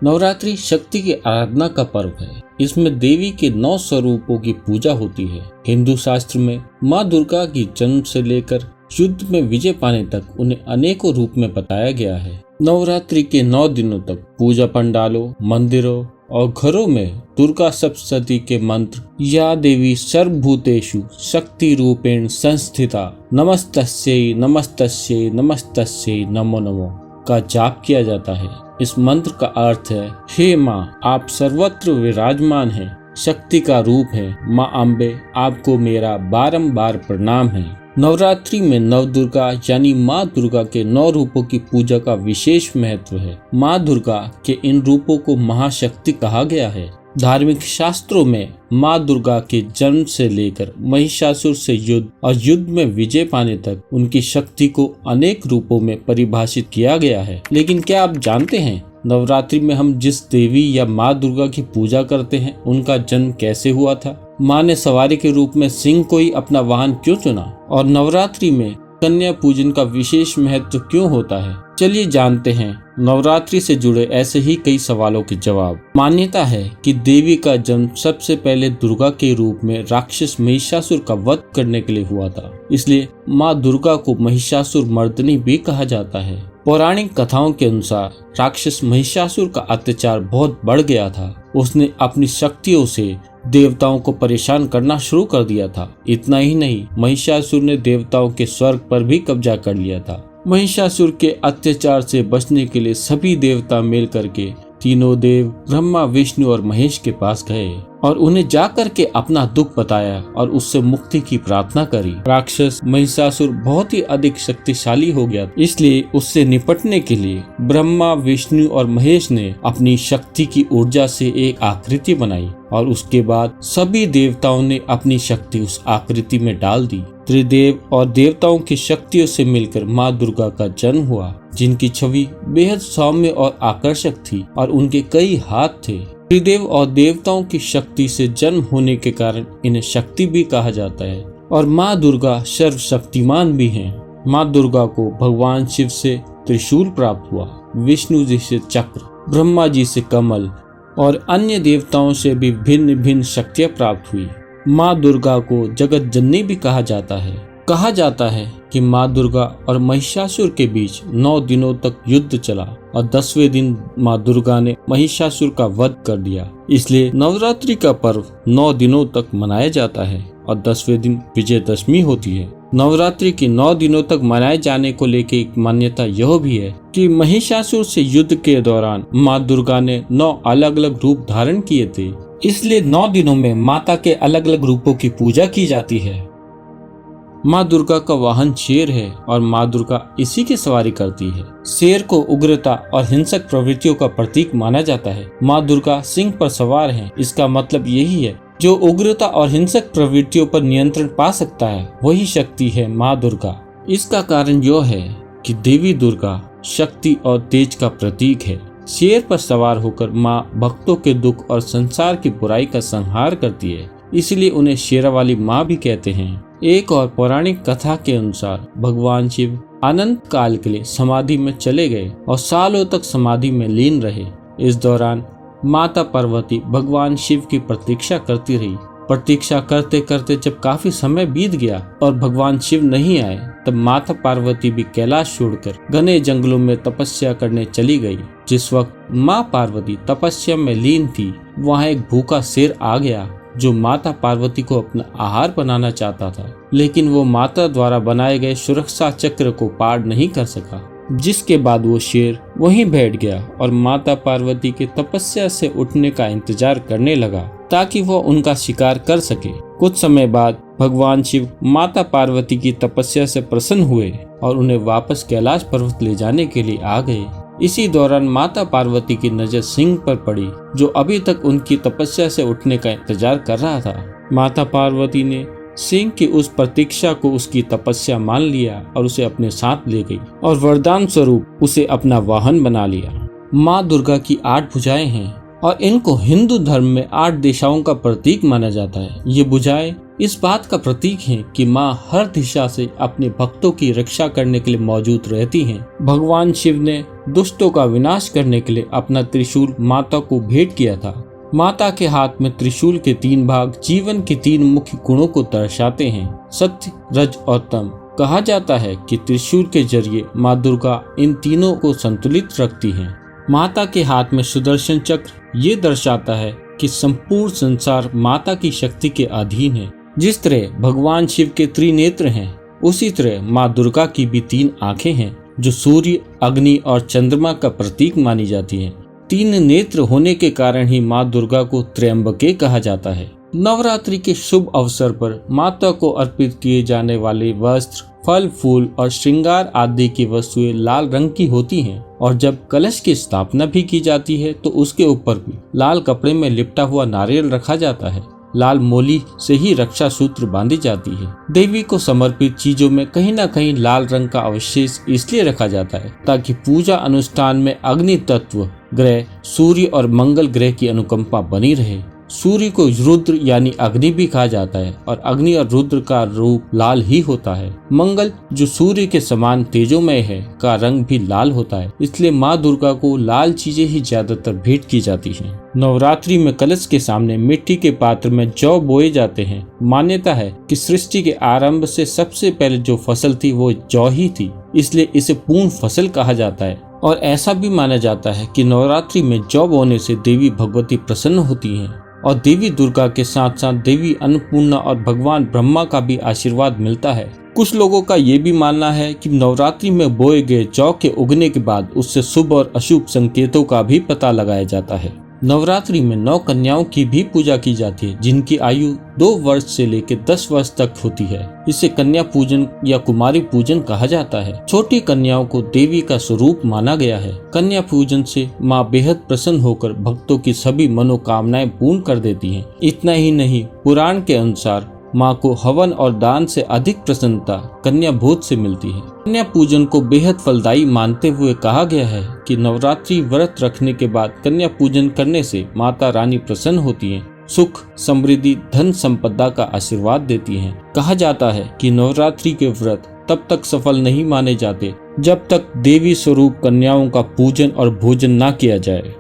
नवरात्रि शक्ति की आराधना का पर्व है। इसमें देवी के 9 स्वरूपों की पूजा होती है। हिंदू शास्त्र में माँ दुर्गा की जन्म से लेकर युद्ध में विजय पाने तक उन्हें अनेकों रूप में बताया गया है। नवरात्रि के 9 दिनों तक पूजा पंडालों, मंदिरों और घरों में दुर्गा सप्तशती के मंत्र या देवी सर्वभूतेषु शक्ति रूपेण संस्थिता नमस्तस्यै नमस्तस्यै नमस्तस्यै नमो नमो का जाप किया जाता है। इस मंत्र का अर्थ है, हे माँ, आप सर्वत्र विराजमान हैं, शक्ति का रूप है। माँ अम्बे, आपको मेरा बारंबार प्रणाम है। नवरात्रि में नव दुर्गा यानी माँ दुर्गा के 9 रूपों की पूजा का विशेष महत्व है। माँ दुर्गा के इन रूपों को महाशक्ति कहा गया है। धार्मिक शास्त्रों में माँ दुर्गा के जन्म से लेकर महिषासुर से युद्ध और युद्ध में विजय पाने तक उनकी शक्ति को अनेक रूपों में परिभाषित किया गया है। लेकिन क्या आप जानते हैं, नवरात्रि में हम जिस देवी या माँ दुर्गा की पूजा करते हैं उनका जन्म कैसे हुआ था? माँ ने सवारी के रूप में सिंह को ही अपना वाहन क्यों चुना? और नवरात्रि में कन्या पूजन का विशेष महत्व क्यों होता है? चलिए जानते हैं नवरात्रि से जुड़े ऐसे ही कई सवालों के जवाब। मान्यता है कि देवी का जन्म सबसे पहले दुर्गा के रूप में राक्षस महिषासुर का वध करने के लिए हुआ था। इसलिए माँ दुर्गा को महिषासुर मर्दिनी भी कहा जाता है। पौराणिक कथाओं के अनुसार राक्षस महिषासुर का अत्याचार बहुत बढ़ गया था। उसने अपनी शक्तियों से देवताओं को परेशान करना शुरू कर दिया था। इतना ही नहीं, महिषासुर ने देवताओं के स्वर्ग पर भी कब्जा कर लिया था। महिषासुर के अत्याचार से बचने के लिए सभी देवता मिल करके तीनों देव ब्रह्मा, विष्णु और महेश के पास गए और उन्हें जाकर के अपना दुख बताया और उससे मुक्ति की प्रार्थना करी। राक्षस महिषासुर बहुत ही अधिक शक्तिशाली हो गया, इसलिए उससे निपटने के लिए ब्रह्मा, विष्णु और महेश ने अपनी शक्ति की ऊर्जा से एक आकृति बनाई और उसके बाद सभी देवताओं ने अपनी शक्ति उस आकृति में डाल दी। त्रिदेव और देवताओं की शक्तियों से मिलकर माँ दुर्गा का जन्म हुआ, जिनकी छवि बेहद सौम्य और आकर्षक थी और उनके कई हाथ थे। त्रिदेव और देवताओं की शक्ति से जन्म होने के कारण इन्हें शक्ति भी कहा जाता है और माँ दुर्गा सर्वशक्तिमान भी हैं। माँ दुर्गा को भगवान शिव से त्रिशूल प्राप्त हुआ, विष्णु जी से चक्र, ब्रह्मा जी से कमल और अन्य देवताओं से भी भिन्न भिन्न शक्तियाँ प्राप्त हुई। माँ दुर्गा को जगत जननी भी कहा जाता है। कहा जाता है कि माँ दुर्गा और महिषासुर के बीच 9 दिनों तक युद्ध चला और 10वें दिन माँ दुर्गा ने महिषासुर का वध कर दिया। इसलिए नवरात्रि का पर्व 9 दिनों तक मनाया जाता है और 10वें दिन विजयदशमी होती है। नवरात्रि के 9 दिनों तक मनाए जाने को लेकर एक मान्यता यह भी है कि महिषासुर से युद्ध के दौरान माँ दुर्गा ने 9 अलग अलग रूप धारण किए थे। इसलिए 9 दिनों में माता के अलग अलग रूपों की पूजा की जाती है। माँ दुर्गा का वाहन शेर है और माँ दुर्गा इसी की सवारी करती है। शेर को उग्रता और हिंसक प्रवृत्तियों का प्रतीक माना जाता है। माँ दुर्गा सिंह पर सवार है। इसका मतलब यही है, जो उग्रता और हिंसक प्रवृत्तियों पर नियंत्रण पा सकता है वही शक्ति है माँ दुर्गा। इसका कारण यह है कि देवी दुर्गा शक्ति और तेज का प्रतीक है। शेर पर सवार होकर माँ भक्तों के दुख और संसार की बुराई का संहार करती है, इसलिए उन्हें शेरा वाली माँ भी कहते हैं। एक और पौराणिक कथा के अनुसार भगवान शिव अनंत काल के लिए समाधि में चले गए और सालों तक समाधि में लीन रहे। इस दौरान माता पार्वती भगवान शिव की प्रतीक्षा करती रही। प्रतीक्षा करते करते जब काफी समय बीत गया और भगवान शिव नहीं आए, तब माता पार्वती भी कैलाश छोड़कर घने जंगलों में तपस्या करने चली गई। जिस वक्त माँ पार्वती तपस्या में लीन थी, वहाँ एक भूखा शेर आ गया जो माता पार्वती को अपना आहार बनाना चाहता था, लेकिन वो माता द्वारा बनाए गए सुरक्षा चक्र को पार नहीं कर सका, जिसके बाद वो शेर वहीं बैठ गया और माता पार्वती के तपस्या से उठने का इंतजार करने लगा ताकि वो उनका शिकार कर सके। कुछ समय बाद भगवान शिव माता पार्वती की तपस्या से प्रसन्न हुए और उन्हें वापस कैलाश पर्वत ले जाने के लिए आ गए। इसी दौरान माता पार्वती की नजर सिंह पर पड़ी, जो अभी तक उनकी तपस्या से उठने का इंतजार कर रहा था। माता पार्वती ने सिंह की उस प्रतीक्षा को उसकी तपस्या मान लिया और उसे अपने साथ ले गई और वरदान स्वरूप उसे अपना वाहन बना लिया। माँ दुर्गा की 8 भुजाएं हैं और इनको हिंदू धर्म में 8 दिशाओं का प्रतीक माना जाता है। ये भुजाएं इस बात का प्रतीक है कि माँ हर दिशा से अपने भक्तों की रक्षा करने के लिए मौजूद रहती हैं। भगवान शिव ने दुष्टों का विनाश करने के लिए अपना त्रिशूल माता को भेंट किया था। माता के हाथ में त्रिशूल के 3 भाग जीवन के 3 मुख्य गुणों को दर्शाते हैं, सत्य, रज और तम। कहा जाता है कि त्रिशूल के जरिए माँ दुर्गा इन तीनों को संतुलित रखती हैं। माता के हाथ में सुदर्शन चक्र ये दर्शाता है कि संपूर्ण संसार माता की शक्ति के अधीन है। जिस तरह भगवान शिव के त्रिनेत्र हैं, उसी तरह माँ दुर्गा की भी 3 आंखें हैं जो सूर्य, अग्नि और चंद्रमा का प्रतीक मानी जाती हैं। 3 नेत्र होने के कारण ही माँ दुर्गा को त्रयंबके कहा जाता है। नवरात्रि के शुभ अवसर पर माता को अर्पित किए जाने वाले वस्त्र, फल, फूल और श्रृंगार आदि की वस्तुएं लाल रंग की होती हैं और जब कलश की स्थापना भी की जाती है तो उसके ऊपर भी लाल कपड़े में लिपटा हुआ नारियल रखा जाता है। लाल मोली से ही रक्षा सूत्र बांधी जाती है। देवी को समर्पित चीजों में कहीं न कहीं लाल रंग का अवशेष इसलिए रखा जाता है ताकि पूजा अनुष्ठान में अग्नि तत्व ग्रह सूर्य और मंगल ग्रह की अनुकंपा बनी रहे। सूर्य को रुद्र यानी अग्नि भी कहा जाता है और अग्नि और रुद्र का रूप लाल ही होता है। मंगल जो सूर्य के समान तेजोमय है का रंग भी लाल होता है, इसलिए माँ दुर्गा को लाल चीजें ही ज्यादातर भेंट की जाती हैं। नवरात्रि में कलश के सामने मिट्टी के पात्र में जौ बोए जाते हैं। मान्यता है कि सृष्टि के आरंभ से सबसे पहले जो फसल थी वो जौ ही थी, इसलिए इसे पूर्ण फसल कहा जाता है। और ऐसा भी माना जाता है कि नवरात्रि में जौ बोने से देवी भगवती प्रसन्न होती हैं और देवी दुर्गा के साथ साथ देवी अन्नपूर्णा और भगवान ब्रह्मा का भी आशीर्वाद मिलता है। कुछ लोगों का ये भी मानना है कि नवरात्रि में बोए गए जौ के उगने के बाद उससे शुभ और अशुभ संकेतों का भी पता लगाया जाता है। नवरात्रि में 9 कन्याओं की भी पूजा की जाती है जिनकी आयु 2 वर्ष से लेकर 10 वर्ष तक होती है। इसे कन्या पूजन या कुमारी पूजन कहा जाता है। छोटी कन्याओं को देवी का स्वरूप माना गया है। कन्या पूजन से माँ बेहद प्रसन्न होकर भक्तों की सभी मनोकामनाएं पूर्ण कर देती हैं। इतना ही नहीं, पुराण के अनुसार माँ को हवन और दान से अधिक प्रसन्नता कन्या भोज से मिलती है। कन्या पूजन को बेहद फलदायी मानते हुए कहा गया है कि नवरात्रि व्रत रखने के बाद कन्या पूजन करने से माता रानी प्रसन्न होती हैं, सुख, समृद्धि, धन संपदा का आशीर्वाद देती हैं। कहा जाता है कि नवरात्रि के व्रत तब तक सफल नहीं माने जाते जब तक देवी स्वरूप कन्याओं का पूजन और भोजन न किया जाए।